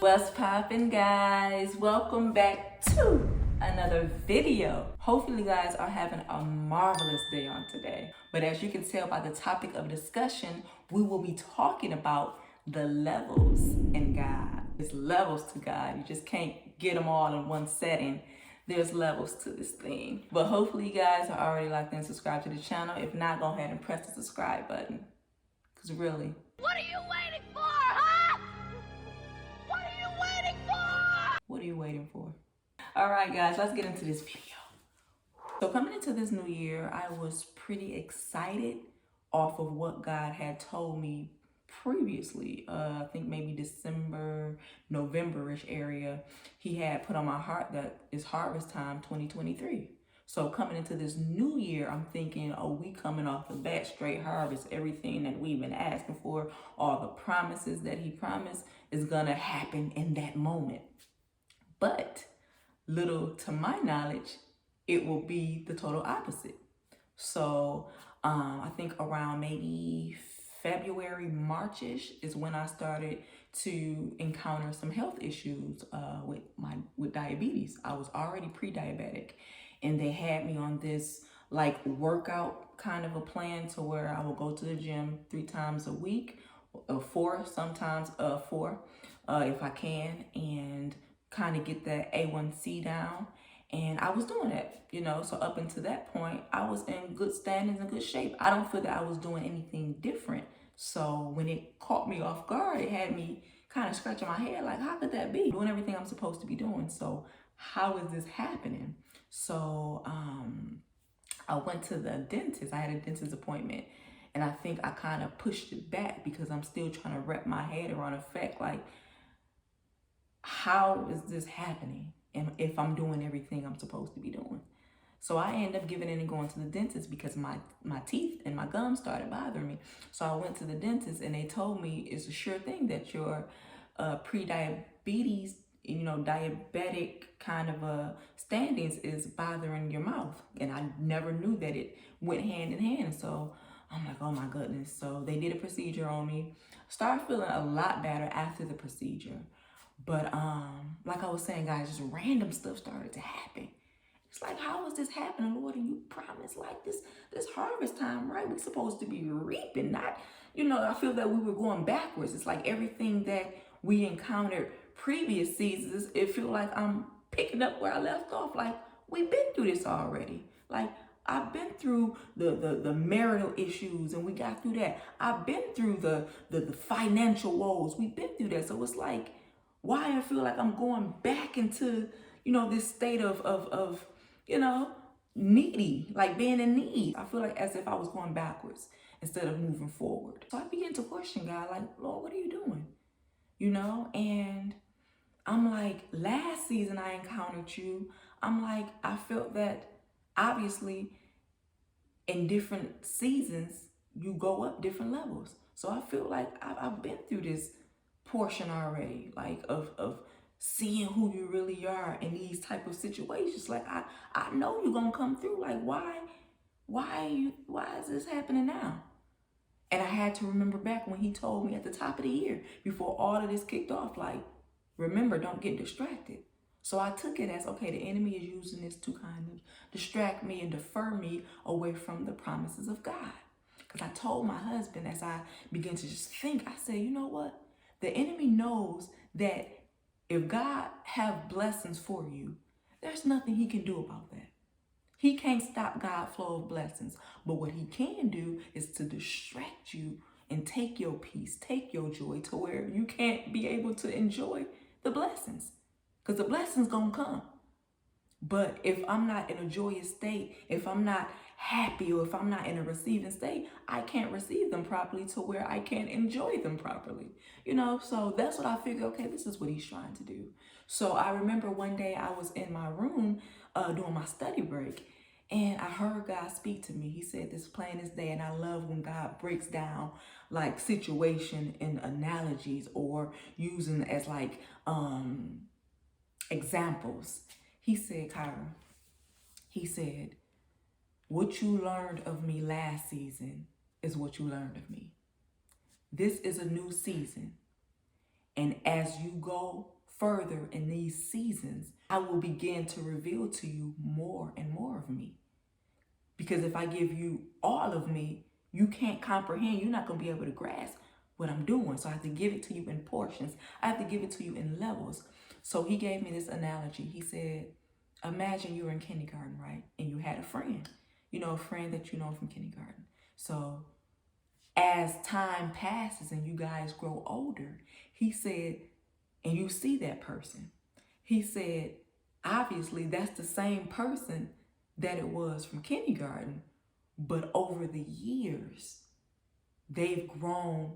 What's poppin', guys? Welcome back to another video. Hopefully you guys are having a marvelous day on today. But as you can tell by the topic of discussion, we will be talking about the levels in God. There's levels to God. You just can't get them all in one setting. There's levels to this thing. But hopefully you guys are already locked in and subscribed to the channel. If not, go ahead and press the subscribe button. Because really, what are you waiting for, huh? What are you waiting for? What are you waiting for? All right, guys, let's get into this video. So coming into this new year, I was pretty excited off of what God had told me previously. I think maybe December, November-ish area. He had put on my heart that it's harvest time 2023. So coming into this new year, I'm thinking, oh, we coming off of that straight harvest. Everything that we've been asking for, all the promises that he promised is gonna happen in that moment. But little to my knowledge, it will be the total opposite. So I think around maybe February, March-ish is when I started to encounter some health issues with diabetes. I was already pre-diabetic, and they had me on this like workout kind of a plan to where I will go to the gym 3 times a week, or 4, sometimes 4 if I can, and kind of get that A1C down. And I was doing that, you know, so up until that point, I was in good standings and good shape. I don't feel that I was doing anything different. So when it caught me off guard, it had me kind of scratching my head like, how could that be? Doing everything I'm supposed to be doing. So how is this happening? So I went to the dentist. I had a dentist appointment. And I think I kind of pushed it back because I'm still trying to wrap my head around the fact, like, how is this happening? And if I'm doing everything I'm supposed to be doing. So I ended up giving in and going to the dentist because my teeth and my gums started bothering me. So I went to the dentist and they told me it's a sure thing that your pre-diabetes, you know, diabetic kind of standings is bothering your mouth. And I never knew that it went hand in hand. So I'm like, oh my goodness. So they did a procedure on me. Started feeling a lot better after the procedure. But like I was saying, guys, just random stuff started to happen. It's like, how is this happening, Lord? And you promised like this harvest time, right? We're supposed to be reaping, not, you know, I feel that we were going backwards. It's like everything that we encountered previous seasons, it feels like I'm picking up where I left off. Like, we've been through this already. Like, I've been through the marital issues and we got through that. I've been through the financial woes. We've been through that. So it's like, why I feel like I'm going back into, you know, this state of you know, needy, like being in need. I feel like as if I was going backwards instead of moving forward. So I began to question God, like, Lord, what are you doing? You know, and I'm like, last season I encountered you. I'm like, I felt that obviously in different seasons, you go up different levels. So I feel like I've been through this portion already, like of seeing who you really are in these type of situations. Like I know you're gonna come through. Like why is this happening now? And I had to remember back when he told me at the top of the year, before all of this kicked off, like, remember, don't get distracted. So I took it as, okay, the enemy is using this to kind of distract me and defer me away from the promises of God. Because I told my husband, as I began to just think, I said, you know what? The enemy knows that if God have blessings for you, there's nothing he can do about that. He can't stop God's flow of blessings. But what he can do is to distract you and take your peace, take your joy to where you can't be able to enjoy the blessings. Because the blessings gonna come. But if I'm not in a joyous state, if I'm not happy, or if I'm not in a receiving state, I can't receive them properly to where I can enjoy them properly. You know, so that's what I figured, okay, this is what he's trying to do. So I remember one day I was in my room doing my study break, and I heard God speak to me. He said, this plain as day, and I love when God breaks down like situation and analogies or using as like examples. He said, Kyra, he said, what you learned of me last season is what you learned of me. This is a new season. And as you go further in these seasons, I will begin to reveal to you more and more of me. Because if I give you all of me, you can't comprehend. You're not going to be able to grasp what I'm doing. So I have to give it to you in portions. I have to give it to you in levels. So he gave me this analogy. He said, imagine you were in kindergarten, right? And you had a friend, a friend that you know from kindergarten. So as time passes and you guys grow older, he said, and you see that person, he said, obviously that's the same person that it was from kindergarten, but over the years, they've grown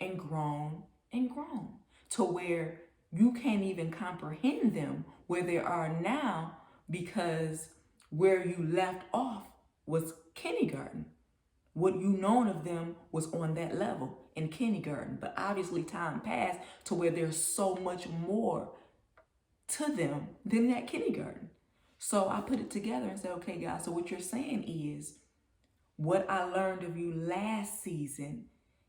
and grown and grown to where you can't even comprehend them where they are now, because where you left off was kindergarten. What you known of them was on that level in kindergarten, but obviously time passed to where there's so much more to them than that kindergarten. So I put it together and said, okay, guys, so what you're saying is what I learned of you last season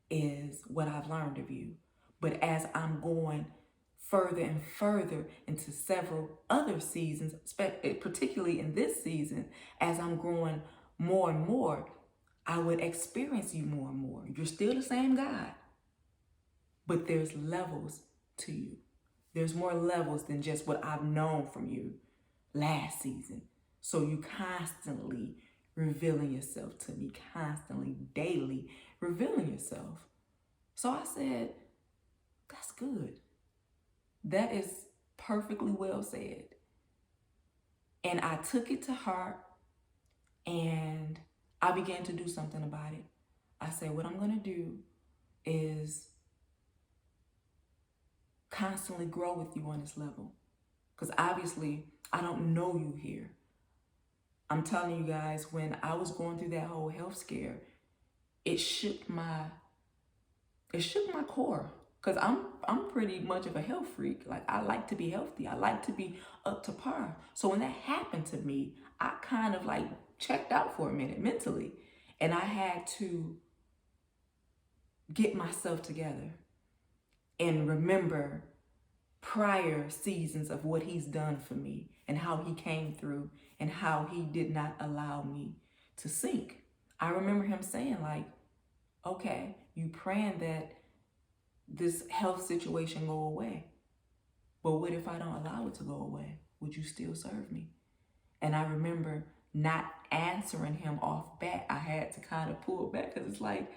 is what I've learned of you. But as I'm going further and further into several other seasons, particularly in this season, as I'm growing more and more, I would experience you more and more. You're still the same God, but there's levels to you. There's more levels than just what I've known from you last season. So you constantly revealing yourself to me, constantly, daily revealing yourself. So I said, that's good. That is perfectly well said. And I took it to heart and I began to do something about it. I said, what I'm going to do is constantly grow with you on this level. Because obviously, I don't know you here. I'm telling you guys, when I was going through that whole health scare, it shook my core. Because I'm pretty much of a health freak. Like, I like to be healthy. I like to be up to par. So when that happened to me, I kind of like checked out for a minute mentally. And I had to get myself together and remember prior seasons of what he's done for me and how he came through and how he did not allow me to sink. I remember him saying like, okay, you praying that this health situation go away, but what if I don't allow it to go away? Would you still serve me? And I remember not answering him off bat. I had to kind of pull back because it's like,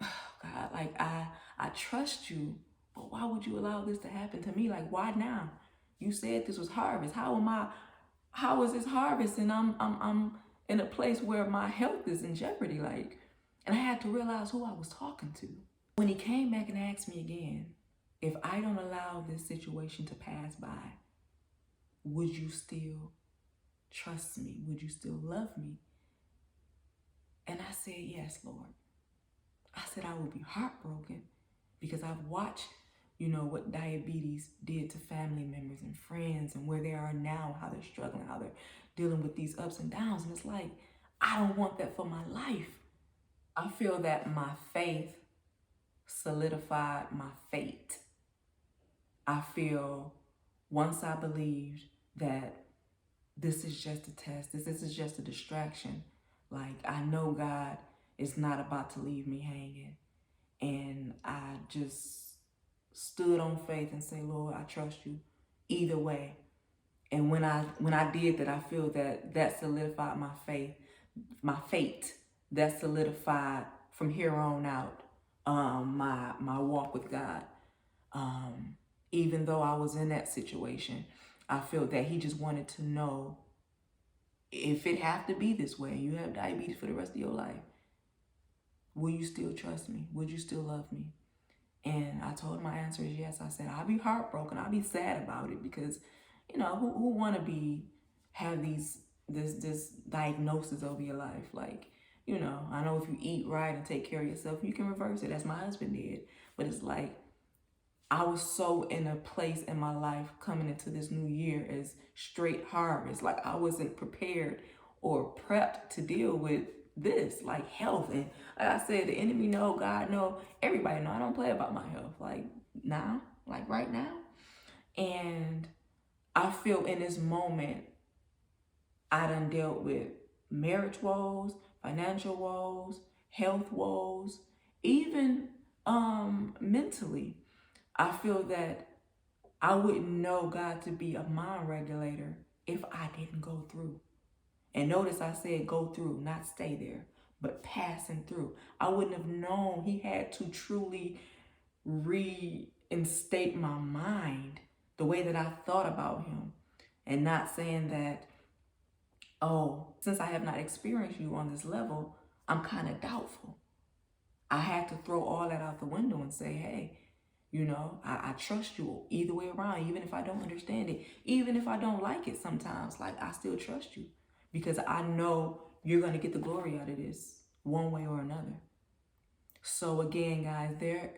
oh God, like I trust you, but why would you allow this to happen to me? Like, why now? You said this was harvest. How is this harvest? And I'm in a place where my health is in jeopardy. Like, and I had to realize who I was talking to. When he came back and asked me again, if I don't allow this situation to pass by, would you still trust me? Would you still love me? And I said, yes, Lord. I said, I would be heartbroken because I've watched, what diabetes did to family members and friends and where they are now, how they're struggling, how they're dealing with these ups and downs. And it's like, I don't want that for my life. I feel that my faith solidified my fate. I feel once I believed that this is just a test, this is just a distraction. Like, I know God is not about to leave me hanging. And I just stood on faith and say, Lord, I trust you either way. And when I did that, I feel that solidified my fate, that solidified from here on out my walk with God. Even though I was in that situation, I feel that he just wanted to know, if it have to be this way, you have diabetes for the rest of your life, will you still trust me? Would you still love me? And I told him my answer is yes. I said, I'll be heartbroken. I'll be sad about it because, who want to have this diagnosis over your life? Like, I know if you eat right and take care of yourself, you can reverse it, as my husband did. But it's like, I was so in a place in my life coming into this new year as straight harvest. Like, I wasn't prepared or prepped to deal with this, like health. And like I said, the enemy know, God know, everybody know I don't play about my health. Like, nah, like right now. And I feel in this moment, I done dealt with marriage woes, financial woes, health woes, even mentally. I feel that I wouldn't know God to be a mind regulator if I didn't go through. And notice I said go through, not stay there, but passing through. I wouldn't have known He had to truly reinstate my mind, the way that I thought about Him. And not saying that, oh, since I have not experienced you on this level, I'm kind of doubtful. I had to throw all that out the window and say, hey, you know, I trust you either way around, even if I don't understand it, even if I don't like it sometimes, like I still trust you because I know you're going to get the glory out of this one way or another. So again, guys,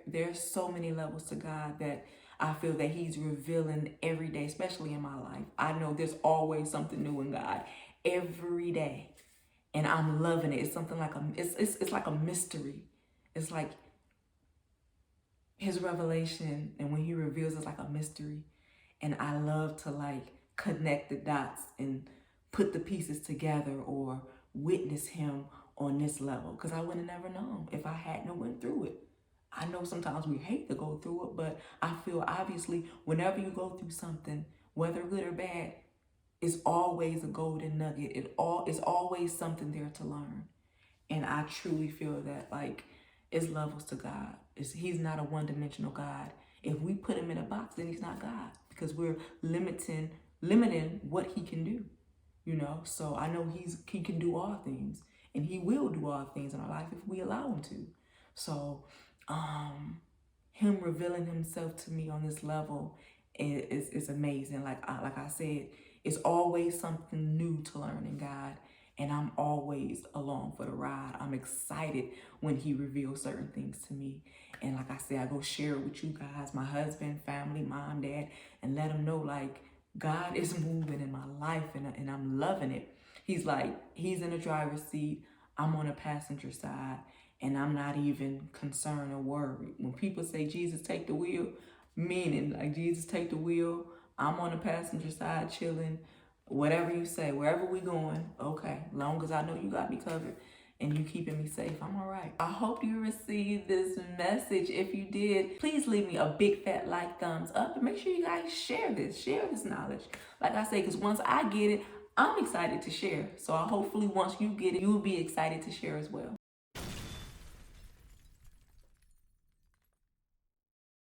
there's so many levels to God that I feel that He's revealing every day, especially in my life. I know there's always something new in God every day, and I'm loving it. It's something like it's like a mystery. It's like His revelation, and when He reveals, it's like a mystery. And I love to like connect the dots and put the pieces together or witness Him on this level, because I would have never known if I hadn't went through it. I know sometimes we hate to go through it, but I feel obviously whenever you go through something, whether good or bad, it's always a golden nugget. It's always something there to learn. And I truly feel that like it's levels to God. He's not a one-dimensional God. If we put Him in a box, then He's not God, because we're limiting what He can do. You know, so I know He can do all things, and He will do all things in our life if we allow Him to. So Him revealing Himself to me on this level is amazing. Like I said, it's always something new to learn in God, and I'm always along for the ride. I'm excited when He reveals certain things to me. And like I said, I go share it with you guys, my husband, family, mom, dad, and let them know like God is moving in my life, and I'm loving it. He's in the driver's seat. I'm on the passenger side, and I'm not even concerned or worried. When people say, Jesus, take the wheel, meaning like Jesus, take the wheel, I'm on the passenger side chilling. Whatever you say, wherever we going, okay. Long as I know you got me covered and you keeping me safe, I'm all right. I hope you received this message. If you did, please leave me a big fat like, thumbs up, and make sure you guys share this knowledge. Like I say, because once I get it, I'm excited to share. So hopefully once you get it, you'll be excited to share as well.